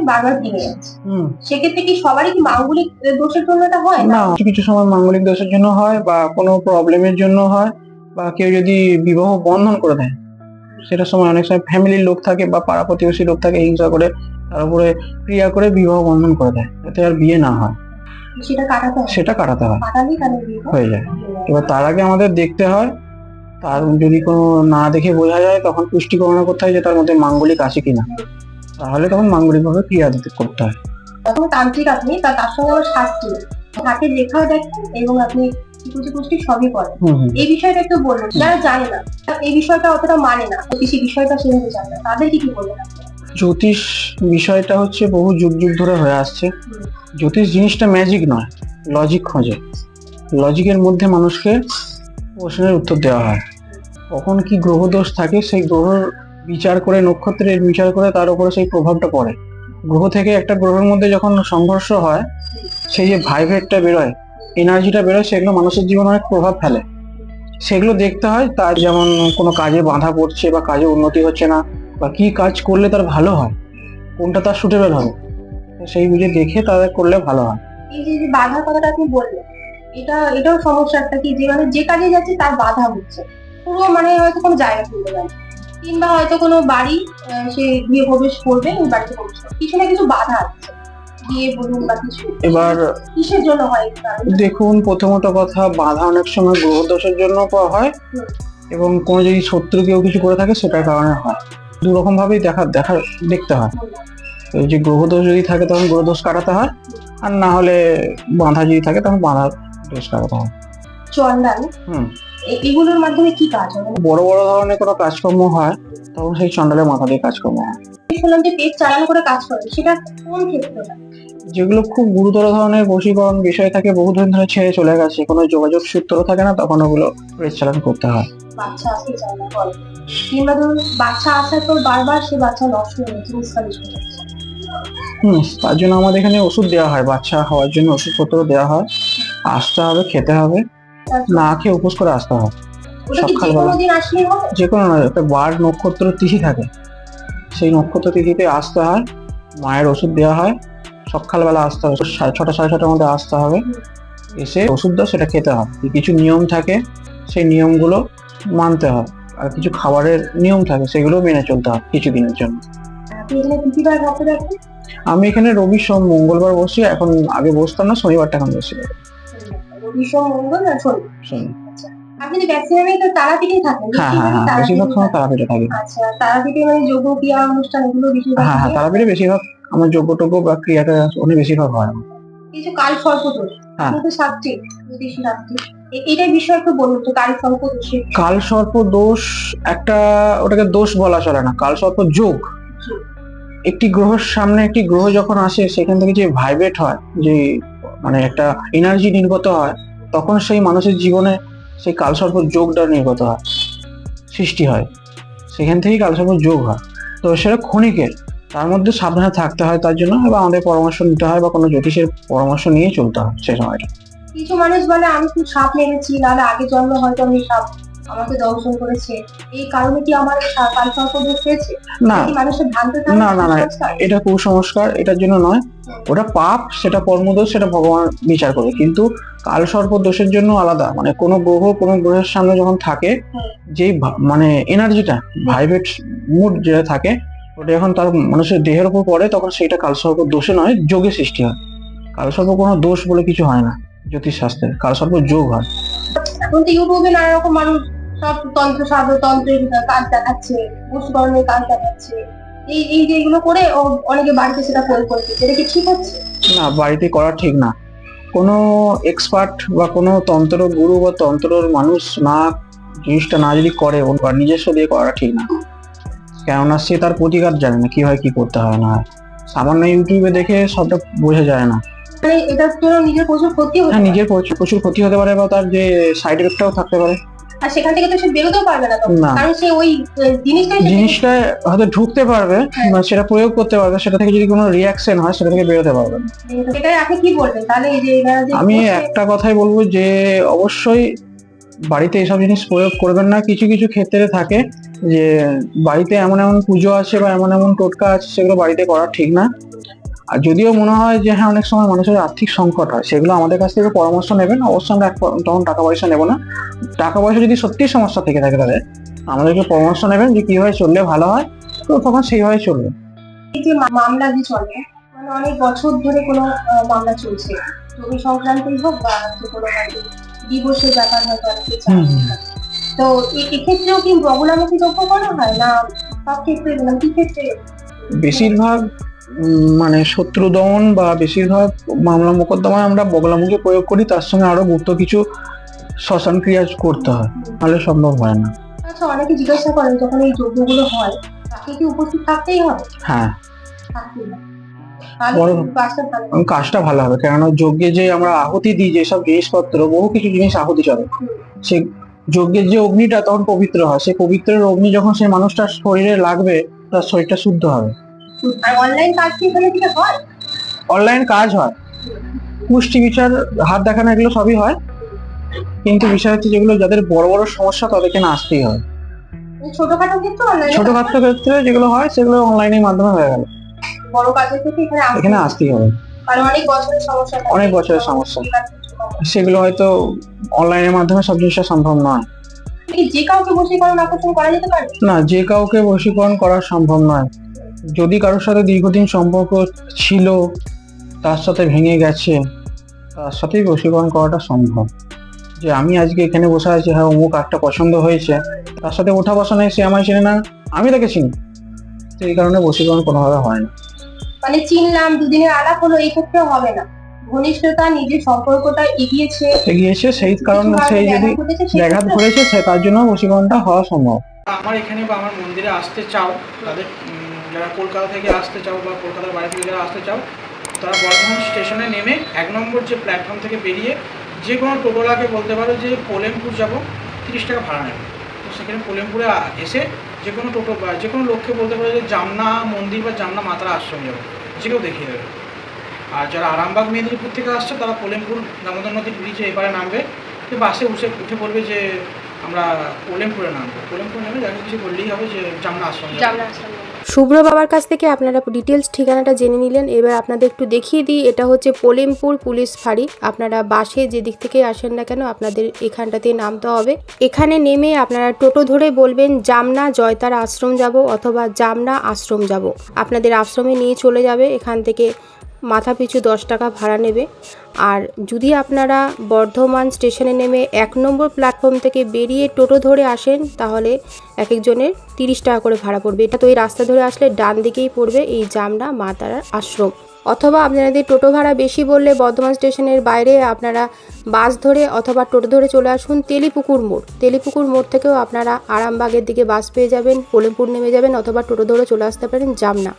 বারবার ভেঙে যাচ্ছে, সেক্ষেত্রে কি সবারই কি মাঙ্গলিক দোষের জন্য এটা হয়? না, কিছু কিছু সময় মাঙ্গলিক দোষের জন্য হয় বা কোনো প্রবলেমের জন্য হয়, বা কেউ যদি বিবাহ বন্ধন করে দেয়, সেটা সময় অনেক সময় ফ্যামিলির লোক থাকে বা পাড়া প্রতিবেশী লোক থাকে, হিংসা করে তার উপরে ক্রিয়া করে বিবাহ বন্ধন করে দেয়, যাতে আর বিয়ে না হয়। সেটা কাটাতে হয়, হয়ে যায়। এবার তার আগে আমাদের দেখতে হয়, তার যদি কোনো না দেখে বোঝা যায় তখন পুষ্টি গণনা করতে হয় যে তার মধ্যে মাঙ্গলিক আছে কিনা, তাহলে তখন মাঙ্গলিক ভাবে ক্রিয়া দিতে করতে হয়। তখন তান্ত্রিক আপনি, তার সঙ্গে আবার শাস্ত্রী হাতের রেখাও দেখেন এবং আপনি পুষ্টি সবই করেন। এই বিষয়টা একটু বললেন, যারা জানে না, এই বিষয়টা অতটা মানে না, জ্যোতিষী বিষয়টা শুনতে চান না, তাদের কি বলবেন? জ্যোতিষ বিষয়টা হচ্ছে বহু যুগ যুগ ধরে হয়ে আসছে। জ্যোতিষ জিনিসটা ম্যাজিক নয়, লজিক খোঁজে। লজিকের মধ্যে মানুষকে প্রশ্নের উত্তর দেওয়া হয়। কখন কি গ্রহ দোষ থাকে সেই গ্রহের বিচার করে, নক্ষত্রের বিচার করে তার উপরে সেই প্রভাবটা পড়ে। গ্রহ থেকে একটা গ্রহের মধ্যে যখন সংঘর্ষ হয়, সেই যে ভাইব্রেটটা বেরোয়, এনার্জিটা বেরোয়, সেগুলো মানুষের জীবনে অনেক প্রভাব ফেলে। সেগুলো দেখতে হয়, তার যেমন কোনো কাজে বাধা পড়ছে বা কাজে উন্নতি হচ্ছে না, বা কি কাজ করলে তার ভালো হয়, কোনটা তার সুটেবল হবে, সেই বুঝে দেখে তাদের করলে ভালো হয়। এই যে বাধার কথাটা আপনি বললেন, এটাও সমস্যা একটা কি, যে মানে যে কাজে যাচ্ছে তার বাধা হচ্ছে, পুরো মানে হয়তো কোনো জায়গা খুলতে পারে, কিংবা হয়তো কোনো বাড়ি সে গৃহে প্রবেশ করবে, বাড়িতে প্রবেশ করবে, কিছু না কিছু বাধা আছে, বিয়ে বলুন বা কিছু। এবার কিসের জন্য হয়? দেখুন, প্রথমত কথা, বাধা অনেক সময় গ্রহ দোষের জন্য হয়, এবং কোনো যদি শত্রু কেউ কিছু করে থাকে সেটার কারণে হয়। দু রকম ভাবেই দেখতে হয়। এই যে গ্রহ দোষ যদি থাকে তখন গ্রহ দোষ কাটাতে হয়, আর না হলে বাধা যদি থাকে তখন বাধা দোষ কাটাতে হয়। চন্ডাল এগুলোর মাধ্যমে কি কাজ হয়? বড় বড় ধরনের কোনো কাজকর্ম হয় তখন সেই চন্ডালের মাথা দিয়ে কাজকর্ম হয়। শুনলাম যে পেট চালান করে কাজ করে, সেটা কোন ক্ষেত্রে? যেগুলো খুব গুরুতর ধরনের বশীকরণ বিষয় থাকে, বহুদিন ধরে ছেড়ে চলে গেছে, কোনো যোগাযোগ সূত্র থাকে না, তখন ওগুলো পেট চালান করতে হয়। বাচ্চা আসতে চায় না, কিংবা ধরুন বাচ্চা আসার পর বারবার সে বাচ্চা নষ্ট হয়ে যাচ্ছে, তার জন্য আমাদের এখানে ওষুধ দেওয়া হয়, বাচ্চা হওয়ার জন্য ওষুধপত্র দেওয়া হয়। আসতে হবে, খেতে হবে, না খেয়ে উপোস করে আসতে হবে সকালবেলা। যে কোনো নয়, একটা বার নক্ষত্র তিথি থাকে, সেই নক্ষত্র তিথিতে আসতে হয়, মায়ের ওষুধ দেওয়া হয়, সকালবেলা আসতে হবে, 6টা 6:30টার মধ্যে আসতে হবে, এসে ওষুধ দাও, সেটা খেতে হয়। কিছু নিয়ম থাকে, সেই নিয়মগুলো মানতে হয়, আর কিছু খাবারের নিয়ম থাকে, সেগুলো মেনে চলতে হয় কিছুদিনের জন্য। আমি এখানে রবি সোম মঙ্গলবার বসি, এখন আগে বসতাম না, শনিবারটা এখন বসি। রবি সোম মঙ্গল আর শনি। আপনি তো ম্যাক্সিমামই তো তারাপীঠে থাকেন? হ্যাঁ, বেশিরভাগ সময় তারাপীঠে থাকি। আচ্ছা, তারাপীঠে মানে যোগ্য ক্রিয়া অনুষ্ঠান এগুলো বেশিরভাগ? হ্যাঁ, তারাপীঠে বেশিরভাগ আমার যোগ্য টোগ্য বা ক্রিয়াটা অনেক বেশিরভাগ হয়। কিছু কাল সর্পদোষ, আপনি তো শাস্ত্রী, জ্যোতিষী শাস্ত্রী, এটার বিষয়ে একটু বলুন তো। কাল সর্পদোষ, কাল সর্প দোষ একটা, ওটাকে দোষ বলা চলে না, কাল সর্প যোগ। একটি গ্রহের সামনে একটি গ্রহ যখন আসে, সেখান থেকে যে ভাইব্রেট হয়, যে মানে একটা এনার্জি নির্গত হয়, তখন সেই মানুষের জীবনে সেই কালসর্প যোগটা নির্গত হয়, সৃষ্টি হয়, সেখান থেকেই কালসর্প যোগ হয়। তো সেটা ক্ষণিকের, তার মধ্যে সাবধানে থাকতে হয় তার জন্য, এবং আমাদের পরামর্শ নিতে হয় বা কোনো জ্যোতিষের পরামর্শ নিয়ে চলতে হয় সেই সময়টা। কিছু মানুষ বলে আমি খুব সাপ মেরেছি, নাহলে আগে জন্ম হয়তো আমি সাপ আমাকে দংশন করেছে, এই কারণে কি আমার কালসর্প দোষ হয়েছে? না, মানুষের ভ্রান্ত ধারণা। না, এটা কুসংস্কার, এটার জন্য নয়। ওটা পাপ, সেটা কর্মদোষ, সেটা ভগবান বিচার করে। কিন্তু কাল সর্প দোষের জন্য আলাদা, মানে কোনো গ্রহের সামনে যখন থাকে, যেই মানে এনার্জিটা ভাইব্রেট মুড যেটা থাকে, ওটা যখন তার মানুষের দেহের উপর পড়ে, তখন সেটা কালসর্প দোষে নয়, যোগে সৃষ্টি হয়। কালসর্প কোনো দোষ বলে কিছু হয় না জ্যোতিষ শাস্ত্রে, কালসর্প যোগ হয়। এখন তো ইউটিউবে নানা রকম মানুষ সব তন্ত্র তন্ত্রের কাজ দেখাচ্ছে, বশীকরণের কাজ দেখাচ্ছে, এই যে এগুলো করে অনেকে বাড়িতে সেটা প্রয়োগ করছে, সেটা কি ঠিক হচ্ছে? না, বাড়িতে করা ঠিক না। কোনো এক্সপার্ট বা কোনো তন্ত্র গুরু বা তন্ত্রর মানুষ না, জিনিসটা না যদি করে, ওর নিজস্ব দিয়ে করা ঠিক না। কেননা সে তার প্রতিকার জানে না, কি হয় কি করতে হয় না। সামান্য ইউটিউবে দেখে সবটা বোঝা যায় না। এটার জন্য নিজের প্রচুর ক্ষতি হতে পারে। নিজের প্রচুর ক্ষতি হতে পারে, বা তার যে সাইড এফেক্টটাও থাকতে পারে। আর সেখান থেকে তো সে বেরোতেও পারবে না, কারণ সে ওই জিনিসটা হয়তো ঢুকতে পারবে, সেটা প্রয়োগ করতে পারবে, সেটা থেকে যদি কোনো রিয়াকশন হয়, সেটা থেকে বেরোতে পারবে না। এটাই আপনি কি বলবেন তাহলে? এই যে আমি একটা কথাই বলবো, যে অবশ্যই বাড়িতে এসব জিনিস প্রয়োগ করবেন না। কিছু কিছু ক্ষেত্রে থাকে যে বাড়িতে এমন এমন পুজো আছে বা এমন এমন টোটকা আছে সেগুলো বাড়িতে করা ঠিক না। আর যদিও মনে হয় যে হ্যাঁ অনেক সময় মানুষের আর্থিক সংকট হয়, সেগুলো আমাদের কাছ থেকে পরামর্শ নেবেন। অবশ্যই আমরা তখন টাকা পয়সা নেবো না। টাকা পয়সা যদি সত্যি সমস্যা থেকে থাকে তাদের, আমাদেরকে পরামর্শ নেবেন যে কিভাবে চললে ভালো হয়, তো তখন সেইভাবে চলবে। এই যে মামলা যে চলে, মানে অনেক বছর ধরে কোনো মামলা চলছে, জমি সংক্রান্তই হোক বা যে কোনো ডিভোর্সের ব্যাপার হয়তো অনেকে চায়। তো এক্ষেত্রেও কি বগলামুখী যোগ্য করা হয় না সব ক্ষেত্রে, মানে কি ক্ষেত্রে? বেশিরভাগ মানে শত্রু দমন বা বেশিরভাগ মামলা মোকদ্দমায় আমরা বগলামুখী প্রয়োগ করি, তার সঙ্গে আরো গুপ্ত কিছু শ্মশান ক্রিয়া করতে হয়, নাহলে সম্ভব হয় না। আচ্ছা, অনেকে জিজ্ঞাসা করেন যখন এই যজ্ঞগুলো হয় তাকে কি উপস্থিত থাকতেই হবে? হ্যাঁ, থাকতেই হবে। তাহলে বড়- কিন্তু কাজটা ভালো হবে। কাজটা ভালো হবে, কেননা যজ্ঞে যে আমরা আহুতি দিই, যেসব জিনিসপত্র, বহু কিছু জিনিস আহুতি চলে, সে যজ্ঞের যে অগ্নিটা তখন পবিত্র হয়, সেই পবিত্রের অগ্নি যখন সেই মানুষটার শরীরে লাগবে, তার শরীরটা শুদ্ধ হবে। আর অনলাইন কাজ কি এখানে থেকে হয়? অনলাইন কাজ হয়, পুষ্টি বিচার, হাত দেখানো, এগুলো সবই হয়, কিন্তু বিষয় হচ্ছে যেগুলো যাদের বড় বড় সমস্যা তাদেরকে না আসতেই হয়। ছোটখাটো ক্ষেত্রে অনলাইন, ছোটখাটো ক্ষেত্রে যেগুলো হয় সেগুলো অনলাইনের মাধ্যমে হয়ে গেল। বড় কাজের ক্ষেত্রে এখানে আসতেই হবে, আর অনেক বছরের সমস্যা থাকে। অনেক বছরের সমস্যা, সেগুলো হয়তো অনলাইনের মাধ্যমে সব জিনিসটা সম্ভব নয়। যে কাউকে বশীকরণ আকর্ষণ করা যেতে পারে না, যে কাউকে বশীকরণ করা সম্ভব নয়। যদি কারোর সাথে দীর্ঘদিন সম্পর্ক ছিল, তার সাথে ভেঙে গেছে, তার সাথেই বশীকরণ করাটা সম্ভব। যে আমি আজকে এখানে বসে আছি, হ্যাঁ অমুক একটা পছন্দ হয়েছে, তার সাথে ওঠা বসা নেই, সে আমায় চেনে না, আমি তাকে চিনি, তো এই কারণে বশীকরণ কোনোভাবে হয় না। মানে চিনলাম, দুদিনের আলাপ হলো, এই ক্ষেত্রে হবে না। ঘনিষ্ঠতা, নিজের সম্পর্কটা এগিয়েছে, সেই কারণে সেই যদি ব্যাঘাত ঘটেছে, সে তার জন্য বশীকরণটা হওয়া সম্ভব। আমার এখানে বা আমার মন্দিরে আসতে চাও, তাদের যারা কলকাতা থেকে আসতে চাও বা কলকাতার বাইরে থেকে যারা আসতে চাও, তারা বর্ধমান স্টেশনে নেমে 1 নম্বর যে প্ল্যাটফর্ম থেকে বেরিয়ে যে কোনো টোটোলাকে বলতে পারো যে পোলেমপুর যাব, 30 টাকা ভাড়া নেবে। তো সেখানে পোলেমপুরে এসে যে কোনো টোটো বা যে কোনো লোককে বলতে পারো যে জামনা মন্দির বা জামনা মাতারা আশ্রম যাবো, যে কেউ দেখিয়ে দেবে। আর যারা আরামবাগ মেদিনীপুর থেকে আসছে তারা পোলেমপুর দামোদর নদীর ব্রিজে এপারে নামবে, যে বাসে উঠে পড়বে যে আমরা পোলেমপুরে নামবো। পোলেমপুরে নেমে যাকে কিছু বললেই হবে যে জামনা আশ্রম যাবো। শুভ্র বাবার কাছ থেকে আপনারা ডিটেলস ঠিকানাটা জেনে নিলেন। এবার আপনাদের একটু দেখিয়ে দিই, এটা হচ্ছে পোলেমপুর পুলিশ ফাঁড়ি। আপনারা বাসে যে দিক থেকে আসেন না কেন, আপনাদের এখানটাতে নামতে হবে। এখানে নেমে আপনারা টোটো ধরে বলবেন জামনা জয়তার আশ্রম যাব অথবা জামনা আশ্রম যাব। আপনাদের আশ্রমে নিয়ে চলে যাবে। এখান থেকে মাথা পিছু 10 টাকা ভাড়া নেবে। আর যদি আপনারা বর্ধমান স্টেশনে নেমে 1 নম্বর প্ল্যাটফর্ম থেকে বেরিয়ে টোটো ধরে আসেন, তাহলে এক একজনের 30 টাকা করে ভাড়া পড়বে। এটা তো এই রাস্তা ধরে আসলে ডান দিকেই পড়বে এই জামনা মা তারার আশ্রম। অথবা আপনাদের টোটো ভাড়া বেশি বললে বর্ধমান স্টেশনের বাইরে আপনারা বাস ধরে অথবা টোটো ধরে চলে আসুন তেলিপুকুর মোড়। তেলিপুকুর মোড় থেকেও আপনারা আরামবাগের দিকে বাস পেয়ে যাবেন, পোলেমপুর নেমে যাবেন অথবা টোটো ধরে চলে আসতে পারেন জামনা।